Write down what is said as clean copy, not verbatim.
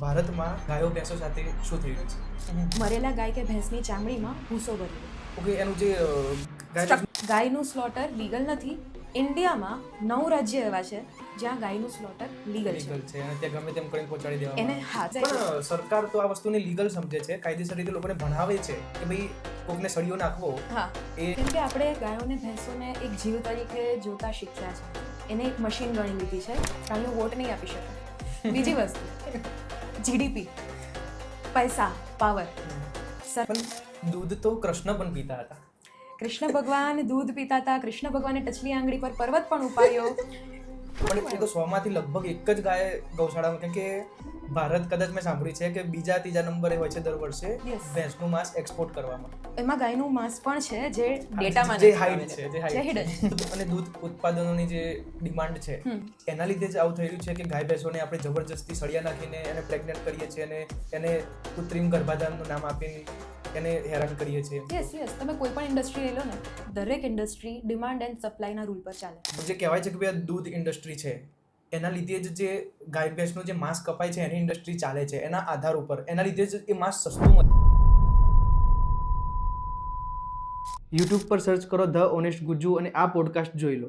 ભારતમાં ગાયો ભેંસો સાથે શું થઈ રહ્યું છે? મરેલા ગાય કે ભેંસની ચામડીમાં ભૂસો ભરેલો. ઓકે, એનું જે ગાય ગાયનું સ્લોટર લીગલ નથી. ઇન્ડિયામાં 9 રાજ્ય એવા છે જ્યાં ગાયનું સ્લોટર લીગલ છે. લીગલ છે અને ત્યાં ગમે તેમ કરીને પહોંચાડી દેવામાં એને હા પણ સરકાર તો આ વસ્તુને લીગલ સમજે છે, કાયદેસર રીતે લોકોને ભણાવે છે કે ભાઈ કોકને સળિયો નાખવો હા એ કેમ કે આપણે ગાયોને ભેંસોને એક જીવ તરીકે જોતા શીખ્યા છે. એને એક મશીન ગણી લીધી છે. કાલનો વોટ નહીં આપી શકે. બીજી વસ્તુ જીડીપી, પૈસા, પાવર. પણ દૂધ તો કૃષ્ણ પણ પીતા હતા. કૃષ્ણ ભગવાન દૂધ પીતા હતા. કૃષ્ણ ભગવાને ટચલી આંગળી પર પર્વત પણ ઉપાડ્યો. પણ એ તો 100 માંથી લગભગ એક જ ગાય ગૌશાળામાં, કેમ કે ભારત કદાચ મેં સાંભળ્યું છે કે બીજા ત્રીજા નંબરે હોય છે દર વર્ષે Yes. ભેંસનું માંસ એક્સપોર્ટ કરવામાં. એમાં ગાયનું માંસ પણ છે જે ડેટામાં જે નથી હાઈટ છે, આવેલું. જે જે હાઈટ hidden. છે. અને દૂધ ઉત્પાદનોની જે ડિમાન્ડ છે એના લીધે જ આવું થઈ રહ્યું છે કે ગાય ભેંસોને આપણે જબરજસ્તી સળિયા નાખીને એને પ્રેગ્નેન્ટ કરીએ છીએ અને એને કૃત્રિમ ગર્ભાધાનનું નામ આપીને એને હેરાન કરીએ છીએ. યસ તમે કોઈ પણ ઇન્ડસ્ટ્રી લઈ લો ને, દરેક ઇન્ડસ્ટ્રી ડિમાન્ડ એન્ડ સપ્લાયના રૂલ પર ચાલે. જે કહેવાય છે કે ભાઈ આ દૂધ ઇન્ડસ્ટ્રી છે એના લીધે જ જે ગાય ભેંસનું જે માંસ કપાય છે એની ઇન્ડસ્ટ્રી ચાલે છે, એના આધાર ઉપર, એના લીધે જ એ માંસ સસ્તું મળે. યુટ્યુબ પર સર્ચ કરો ધ ઓનેસ્ટ ગુજ્જુ અને આ પોડકાસ્ટ જોઈ લો.